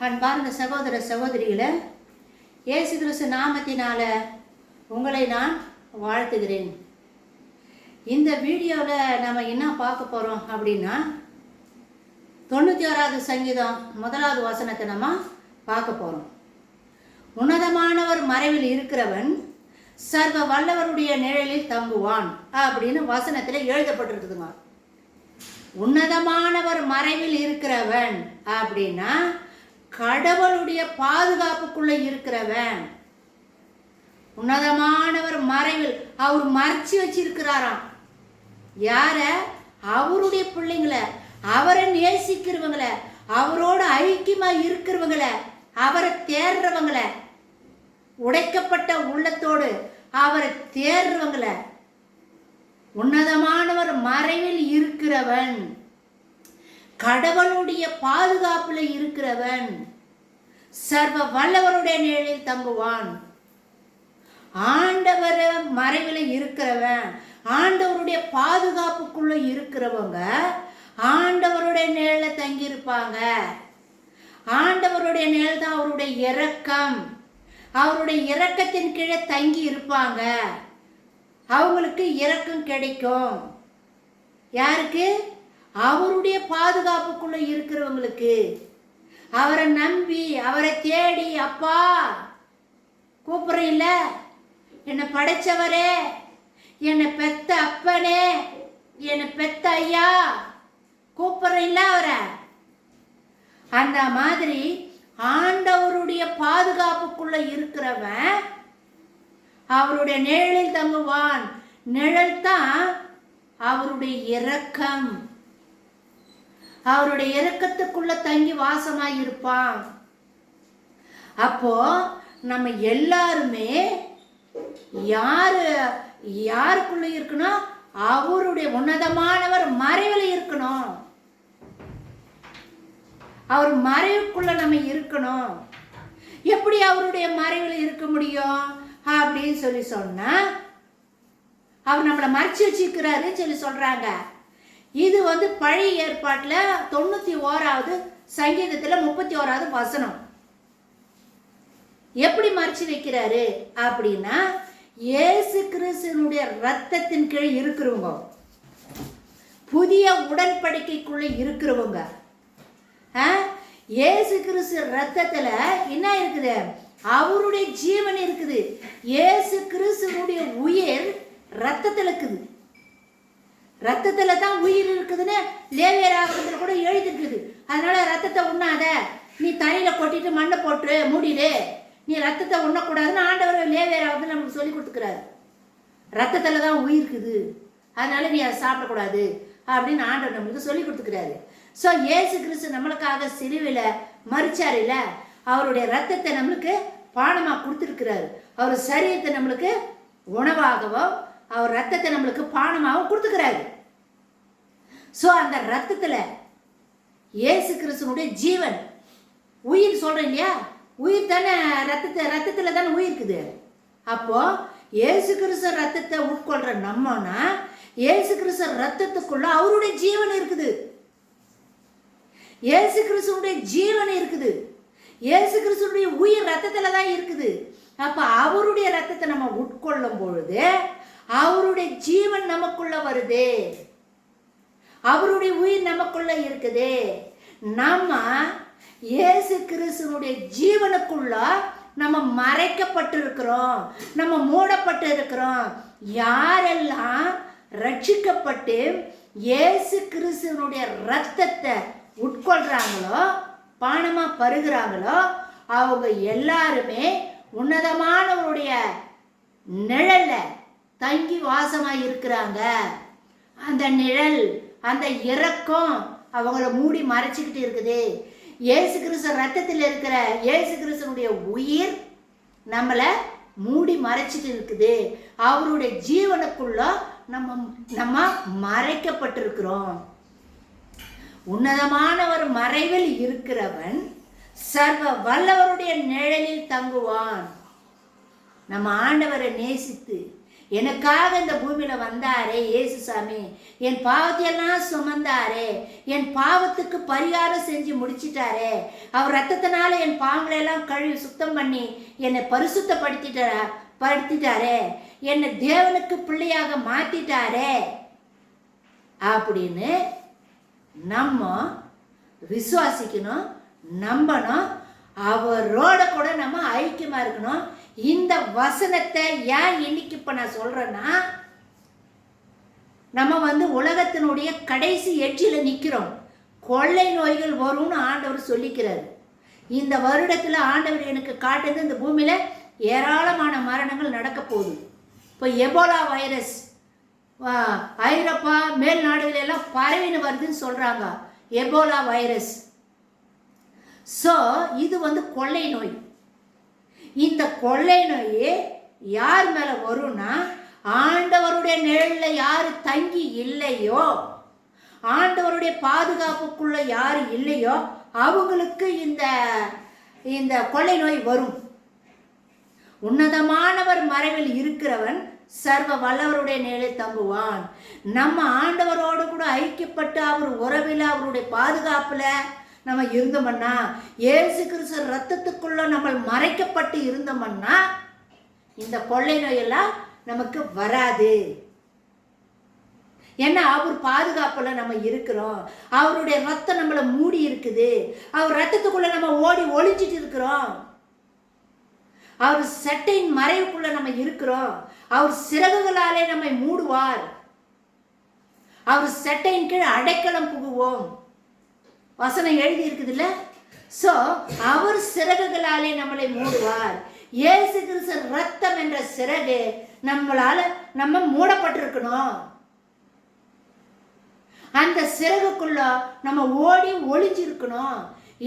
அன்பார்ந்த சகோதர சகோதரிகளை இயேசு கிறிஸ்து நாமத்தினால உங்களை நான் வாழ்த்துகிறேன். இந்த வீடியோவில் நம்ம என்ன பார்க்க போகிறோம் அப்படின்னா 91வது சங்கீதம் 1வது வசனத்தை நம்ம பார்க்க போகிறோம். உன்னதமானவர் மறைவில் இருக்கிறவன் சர்வ வல்லவருடைய நிழலில் தங்குவான் அப்படின்னு வசனத்தில் எழுதப்பட்டிருக்குதுங்க. உன்னதமானவர் மறைவில் இருக்கிறவன் அப்படின்னா கடவுளுடைய பாதுகாப்புக்குள்ள இருக்கிறவன். உன்னதமானவர் மறைவில் அவர் மறைச்சி வச்சிருக்கிறாராம். யார? அவருடைய பிள்ளைங்களை, அவரை நேசிக்கிறவங்களை, அவரோட ஐக்கியமா இருக்கிறவங்களை, அவரை தேடுறவங்களை, உடைக்கப்பட்ட உள்ளத்தோடு அவரை தேடுறவங்களை. உன்னதமானவர் மறைவில் இருக்கிறவன், கடவுளுடைய பாதுகாப்புல இருக்கிறவன், சர்வ வல்லவருடைய நிழலில் தங்குவான். ஆண்டவர் மறைவில் இருக்கிறவன், ஆண்டவருடைய பாதுகாப்புக்குள்ள இருக்கிறவங்க ஆண்டவருடைய நிழல தங்கி இருப்பாங்க. ஆண்டவருடைய நிழல் தான் அவருடைய இரக்கம். அவருடைய இரக்கத்தின் கீழே தங்கி இருப்பாங்க. அவங்களுக்கு இரக்கம் கிடைக்கும். யாருக்கு? அவருடைய பாதுகாப்புக்குள்ள இருக்கிறவங்களுக்கு. அவரை நம்பி அவரை தேடி, அப்பா கூப்பிடுறீல்ல, என்னை படைச்சவரே, என்னை பெத்த அப்பனே, என்னை பெத்த ஐயா, கூப்பிடுறீல்ல அவரை. அந்த மாதிரி ஆண்டவருடைய பாதுகாப்புக்குள்ள இருக்கிறவன் அவருடைய நிழலில் தங்குவான். நிழல் தான் அவருடைய இரக்கம். அவருடைய இரக்கத்துக்குள்ள தங்கி வாசமாய் இருப்பான். அப்போ நம்ம எல்லாருமே யாருக்குள்ள இருக்கணும்? அவருடைய உன்னதமானவர் மறைவில் இருக்கணும். அவர் மறைவுக்குள்ள நம்ம இருக்கணும். எப்படி அவருடைய மறைவில் இருக்க முடியும் அப்படின்னு சொல்லி சொன்னா, அவர் நம்மளை மறைச்சு வச்சிருக்கிறாரு சொல்லி சொல்றாங்க. இது பழைய ஏற்பாட்டில் 91வது சங்கீதத்தில் 31வது வசனம். எப்படி மறைச்சு வைக்கிறாரு அப்படின்னா, இயேசு கிறிஸ்துவினுடைய ரத்தத்தின் கீழ் இருக்கிறவங்க, புதிய உடன்படிக்கைக்குள்ள இருக்கிறவங்க, இயேசு கிறிஸ்து ரத்தத்துல என்ன இருக்குது? அவருடைய ஜீவன் இருக்குது. இயேசு கிறிஸ்துவினுடைய உயிர் ரத்தத்தில் இருக்குது. ரத்தத்துல தான் உயிர் இருக்குதுன்னு லேவியராகமத்துல கூட எழுதிருக்குது. அதனால ரத்தத்தை உண்ணாத, நீ தலையில கொட்டிட்டு மண்ணை போட்டு மூடிடு, நீ ரத்தத்தை உண்ணக்கூடாதுன்னு ஆண்டவர் லேவியராகமத்துல நமக்கு சொல்லி கொடுத்துக்கிறாரு. ரத்தத்துல தான் உயிர் இருக்குது, அதனால நீ அதை சாப்பிடக்கூடாது அப்படின்னு ஆண்டவர் நம்மளுக்கு சொல்லி கொடுத்துக்கிறாரு. ஸோ இயேசு கிறிஸ்து நம்மளுக்காக சிலுவையில மரிச்சார் இல்ல, அவருடைய ரத்தத்தை நம்மளுக்கு பானமா கொடுத்துருக்கிறாரு. அவர் சரீரத்தை நம்மளுக்கு உணவாகவோ அவர் ரத்தத்தை நம்மளுக்கு பானமாகவும் கொடுத்துக்கிறாரு. ஸோ அந்த ரத்தத்துல இயேசு கிறிஸ்துனுடைய ஜீவன் உயிர் சொல்றேன் இல்லையா, உயிர் தானே ரத்தத்துல தானே உயிர் இருக்குது. அப்போ இயேசு கிறிஸ்து ரத்தத்தை உட்கொள்ற நம்மனா இயேசு கிறிஸ்து ரத்தத்துக்குள்ள அவருடைய ஜீவன் இருக்குது. இயேசு கிறிஸ்துனுடைய ஜீவன் இருக்குது. இயேசு கிறிஸ்துனுடைய உயிர் ரத்தத்துல தான் இருக்குது. அப்ப அவருடைய ரத்தத்தை நம்ம உட்கொள்ளும் பொழுது அவருடைய ஜீவன் நமக்குள்ள வருது, அவருடைய உயிர் நமக்குள்ள இருக்குது. நம்ம இயேசு கிறிஸ்துனுடைய ஜீவனுக்குள்ள நம்ம மறைக்கப்பட்டு இருக்கிறோம், நம்ம மூடப்பட்டு இருக்கிறோம். யாரெல்லாம் ரட்சிக்கப்பட்டு இயேசு கிறிஸ்துனுடைய ரத்தத்தை உட்கொள்றாங்களோ, பானமா பருகிறாங்களோ, அவங்க எல்லாருமே உன்னதமானவருடைய நிழல்ல தங்கி வாசமாய் இருக்கிறாங்க. அந்த நிழல், அந்த இரக்கம் அவங்கள மூடி மறைச்சிக்கிட்டு இருக்குது. இயேசு கிறிஸ்து ரத்தத்தில் இருக்கிற இயேசு கிறிஸ்துனுடைய உயிர் நம்மளை மூடி மறைச்சிட்டு இருக்குது. அவருடைய ஜீவனுக்குள்ள நம்ம மறைக்கப்பட்டிருக்கிறோம். உன்னதமானவர் மறைவில் இருக்கிறவன் சர்வ வல்லவருடைய நிழலில் தங்குவான். நம்ம ஆண்டவரை நேசித்து எனக்காக இந்த பூமியில வந்தாரே இயேசுசாமி, என் பாவத்தையெல்லாம் சுமந்தாரே, என் பாவத்துக்கு பரிகாரம் செஞ்சு முடிச்சிட்டாரே, அவர் ரத்தத்தினால என் பாவங்களை எல்லாம் கழுவி சுத்தம் பண்ணி என்னை படுத்திட்டாரே, என்னை தேவனுக்கு பிள்ளையாக மாத்திட்டாரே அப்படின்னு நம்ம விசுவாசிக்கணும், நம்பணும். அவரோட கூட நம்ம ஐக்கியமா இருக்கணும். இந்த வசனத்தை ஏன் இன்னைக்கு இப்ப நான் சொல்றேன்னா, நம்ம உலகத்தினுடைய கடைசி எட்சில நிக்கிறோம். கொள்ளை நோய்கள் வரும்னு ஆண்டவர் சொல்லிக்கிறார். இந்த வருடத்துல ஆண்டவர் எனக்கு காட்டுது, இந்த பூமியில ஏராளமான மரணங்கள் நடக்க போகுது. இப்போ எபோலா வைரஸ் ஐரோப்பா மேல் நாடுகள் எல்லாம் பரவின்னு வருதுன்னு சொல்றாங்க, எபோலா வைரஸ். ஸோ இது கொள்ளை நோய். இந்த கொள்ளை நோய் யார் மேல வரும்னா, ஆண்டவருடைய நிழல்ல யாரு தங்கி இல்லையோ, ஆண்டவருடைய பாதுகாப்புக்குள்ள யாரு இல்லையோ அவங்களுக்கு இந்த கொள்ளை நோய் வரும். உன்னதமானவர் மறைவில் இருக்கிறவன் சர்வ வல்லவருடைய நிழலில் தங்குவான். நம்ம ஆண்டவரோடு கூட ஐக்கியப்பட்டு அவர் உறவில் அவருடைய பாதுகாப்புல நம்ம இருந்தோம்னா, இயேசு கிறிஸ்து ரத்தத்துக்குள்ள நம்ம மறைக்கப்பட்டு இருந்தோம்னா இந்த கொள்ளை நோயெல்லாம் நமக்கு வராது. ஏன்னா அவர் பாதுகாப்புல நம்ம இருக்கிறோம். அவருடைய ரத்தம் நம்மளை மூடி இருக்குது. அவர் ரத்தத்துக்குள்ள நம்ம ஓடி ஒளிஞ்சிட்டு இருக்கிறோம். அவர் சட்டையின் மறைவுக்குள்ள நம்ம இருக்கிறோம். அவர் சிறகுகளாலே நம்மை மூடுவார். அவர் சட்டையின் கீழ் அடைக்கலம் புகுவோம். வசனம் எழுதி இருக்குது இல்ல? சோ அவர் சிறகுகளாலே நம்மளை மூடுவார். இயேசு கிறிஸ்து ரத்தம் என்ற சிறகு நம்ம மூடப்பட்டிருக்கணும். அந்த சிறகுக்குள்ள நம்ம ஓடி ஒளிஞ்சிருக்கணும்.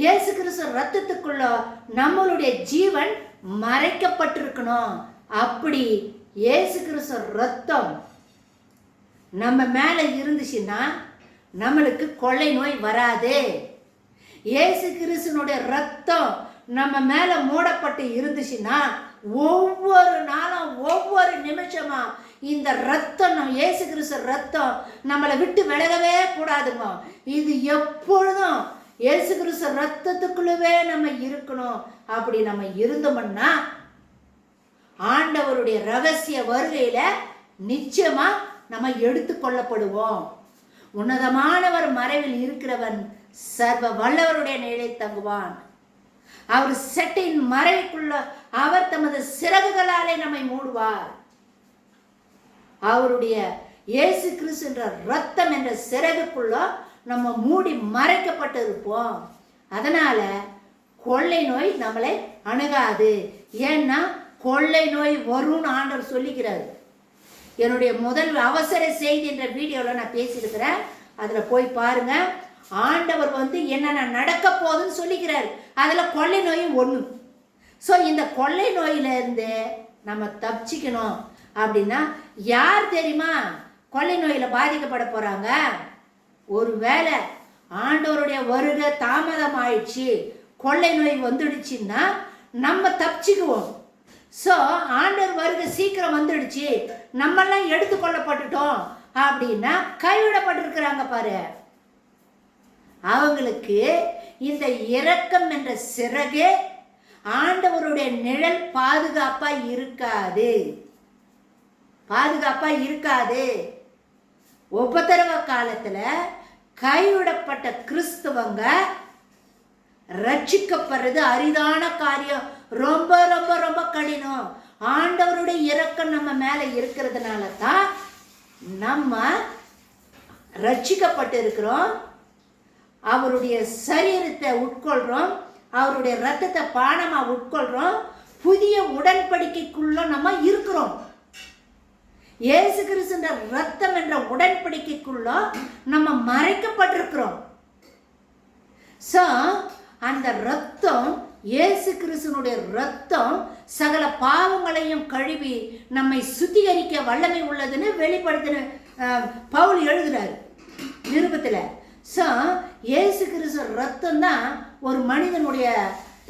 இயேசு கிறிஸ்து ரத்தத்துக்குள்ள நம்மளுடைய ஜீவன் மறைக்கப்பட்டிருக்கணும். அப்படி இயேசு கிறிஸ்து ரத்தம் நம்ம மேல இருந்துச்சுன்னா நம்மளுக்கு கொள்ளை நோய் வராது. இயேசு கிறிஸ்துனுடைய ரத்தம் நம்ம மேல மூடப்பட்டு இருந்துச்சுன்னா ஒவ்வொரு நாளும் ஒவ்வொரு நிமிஷமா இந்த ரத்தம், இயேசு கிறிஸ்து ரத்தம் நம்மளை விட்டு விலகவே கூடாதுங்க. இது எப்பொழுதும் இயேசு கிறிஸ்து ரத்தத்துக்குள்ளவே நம்ம இருக்கணும். அப்படி நம்ம இருந்தோம்னா ஆண்டவருடைய ரகசிய வருகையில நிச்சயமா நம்ம எடுத்துக்கொள்ளப்படுவோம். உன்னதமானவர் மறைவில் இருக்கிறவன் சர்வ வல்லவருடைய நிழலில் தங்குவான். அவர் செட்டின் மறைவுக்குள்ள அவர் தமது சிறகுகளாலே நம்மை மூடுவார். அவருடைய இயேசு கிறிஸ்து என்ற ரத்தம் என்ற சிறகுக்குள்ள நம்ம மூடி மறைக்கப்பட்டு இருப்போம். அதனால கொள்ளை நோய் நம்மளை அணுகாது. ஏன்னா கொள்ளை நோய் வரும்னு ஆண்டவர் சொல்லிக்கிறார். என்னுடைய முதல் அவசர செய்தி என்ற வீடியோவில் நான் பேசியிருக்கிறேன், அதில் போய் பாருங்க. ஆண்டவர் என்னென்ன நடக்க போகுதுன்னு சொல்லிக்கிறார். அதில் கொள்ளை நோயும் ஒன்று. ஸோ இந்த கொள்ளை நோயிலிருந்து நம்ம தப்பிச்சிக்கணும் அப்படின்னா யார் தெரியுமா கொள்ளை நோயில் பாதிக்கப்பட போகிறாங்க? ஒருவேளை ஆண்டவருடைய வருகை தாமதம் ஆயிடுச்சு, கொள்ளை நோய் வந்துடுச்சுன்னா நம்ம தப்பிச்சுக்குவோம். ஸோ ஆண்டவர் வருகை சீக்கிரம் வந்துடுச்சு, நம்மெல்லாம் எடுத்துக்கொள்ளப்பட்டுட்டோம் அப்படின்னா கைவிடப்பட்டிருக்கிறாங்க பாரு. அவங்களுக்கு இந்த இரக்கம் என்ற சிறகு ஆண்டவருடைய நிழல் பாதுகாப்பா இருக்காது. உபத்திரவ காலத்துல கைவிடப்பட்ட கிறிஸ்தவங்க ரட்சிக்கப்படுறது அரிதான காரியம். ரொம்ப ரொம்ப ரொம்ப கடினம். ஆண்டவருடைய இரக்கம் நம்ம மேல இருக்கிறதுனால தான் நம்ம ரட்சிக்கப்பட்டு இருக்கிறோம். அவருடைய சரீரத்தை உட்கொள்றோம், அவருடைய ரத்தத்தை பானமா உட்கொள்றோம். புதிய உடன்படிக்கைக்குள்ள நம்ம இருக்கிறோம். இயேசு கிறிஸ்து ரத்தம் என்ற உடன்படிக்கைக்குள்ள நம்ம மறைக்கப்பட்டிருக்கிறோம். ஸோ அந்த ரத்தம், இயேசு கிறிஸ்துனுடைய ரத்தம் சகல பாவங்களையும் கழுவி நம்மை சுத்திகரிக்க வல்லமை உள்ளதுன்னு வெளிப்படுத்தின பவுல் எழுதுறாரு நிருபத்தில். ஸோ இயேசு கிறிஸ்து ரத்தம் தான் ஒரு மனிதனுடைய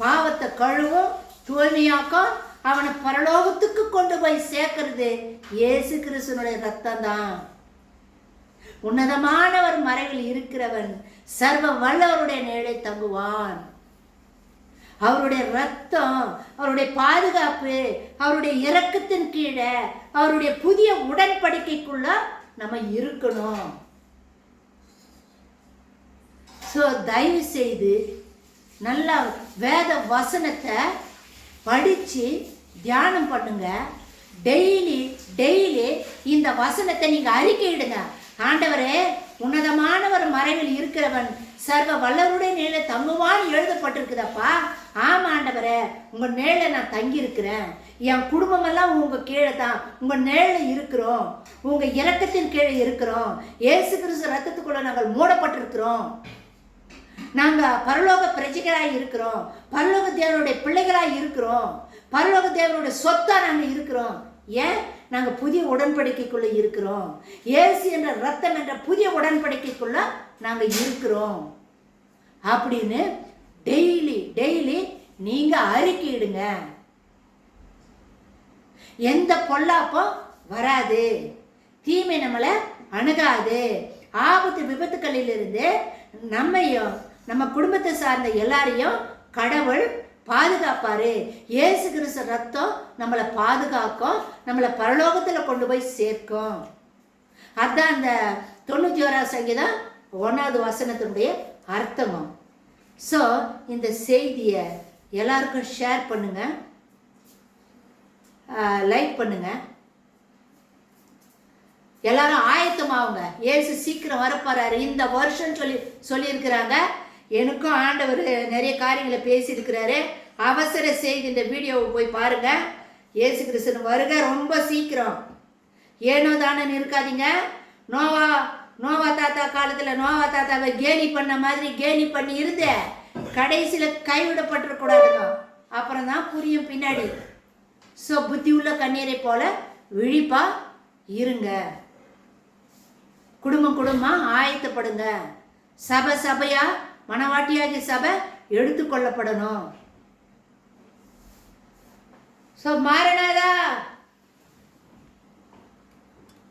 பாவத்தை கழுவும், தூய்மையாக்கும். அவனை பரலோகத்துக்கு கொண்டு போய் சேர்க்கிறது இயேசு கிறிஸ்துனுடைய ரத்தம் தான். உன்னதமானவர் மறைவில் இருக்கிறவன் சர்வ வல்லவருடைய நிழலை தங்குவான். அவருடைய ரத்தம், அவருடைய பாதுகாப்பு, அவருடைய இரக்கத்தின் கீழே, அவருடைய புதிய உடன்படிக்கைக்குள்ள நம்ம இருக்கணும். ஸோ தயவு செய்து நல்லா வேத வசனத்தை படித்து தியானம் பண்ணுங்க. டெய்லி டெய்லி இந்த வசனத்தை நீங்கள் அறிக்கையிடுங்க. ஆண்டவரே, உன்னதமானவர் மறைவில் இருக்கிறவன் சர்வ வல்லவருடைய நிழலை தங்குவான்னு எழுதப்பட்டிருக்குதப்பா. ஆமா ஆண்டவரே, உங்கள் நிழலை நான் தங்கி இருக்கிறேன். என் குடும்பமெல்லாம் உங்கள் கீழே தான், உங்கள் நிழலில் இருக்கிறோம், உங்கள் இரக்கத்தின் கீழே இருக்கிறோம். இயேசு கிறிஸ்து ரத்தத்துக்குள்ள நாங்கள் மூடப்பட்டிருக்கிறோம். நாங்கள் பரலோக பிரஜைகளாக இருக்கிறோம், பரலோக தேவனுடைய பிள்ளைகளாக இருக்கிறோம், பரலோக தேவனுடைய சொத்தா நாங்கள் இருக்கிறோம். ஏன்? நாங்கள் புதிய உடன்படிக்கைக்குள்ள இருக்கிறோம். இயேசு என்ற ரத்தம் என்ற புதிய உடன்படிக்கைக்குள்ள நாங்கள் இருக்கிறோம் அப்படின்னு டெய்லி டெய்லி நீங்க அறிக்கையிடுங்க. எந்த பொல்லாப்பும் வராது, தீமை நம்மளை அணுகாது. ஆபத்து விபத்துக்களிலிருந்து நம்மையும் நம்ம குடும்பத்தை சார்ந்த எல்லாரையும் கடவுள் பாதுகாப்பாரு. இயேசு கிறிஸ்து ரத்தம் நம்மளை பாதுகாக்கும், நம்மளை பரலோகத்தில் கொண்டு போய் சேர்க்கும். அதுதான் அந்த 91 சங்கீதம் 1வது வசனத்தினுடைய அர்த்தமும். ஸோ இந்த செய்தியை எல்லாருக்கும் ஷேர் பண்ணுங்க, லைக் பண்ணுங்க. எல்லாரும் ஆயத்தமாகுங்க. இயேசு சீக்கிரம் வரப்போறாரு இந்த வருஷம் சொல்லியிருக்கிறாங்க. எனக்கும் ஆண்டவர் நிறைய காரியங்களை பேசியிருக்கிறாரு. அவசர செய்தி இந்த வீடியோவை போய் பாருங்க. இயேசு கிறிஸ்து வருக ரொம்ப சீக்கிரம். ஏனோ தானே இருக்காதீங்க. நோவா தாத்தா காலத்தில் நோவா தாத்தாவை கேலி பண்ண மாதிரி கேலி பண்ணி இருந்த கடைசியில் கைவிடப்பட்டிருக்கூடாதுங்க. அப்புறம் தான் புரியும் பின்னாடி. ஸோ புத்தி உள்ள கண்ணீரை போல விழிப்பா இருங்க. குடும்பமாக ஆயத்தப்படுங்க. சபையா மனவாட்டியாகிய சபை எடுத்துக்கொள்ளப்படணும். ஸோ மாரநாதா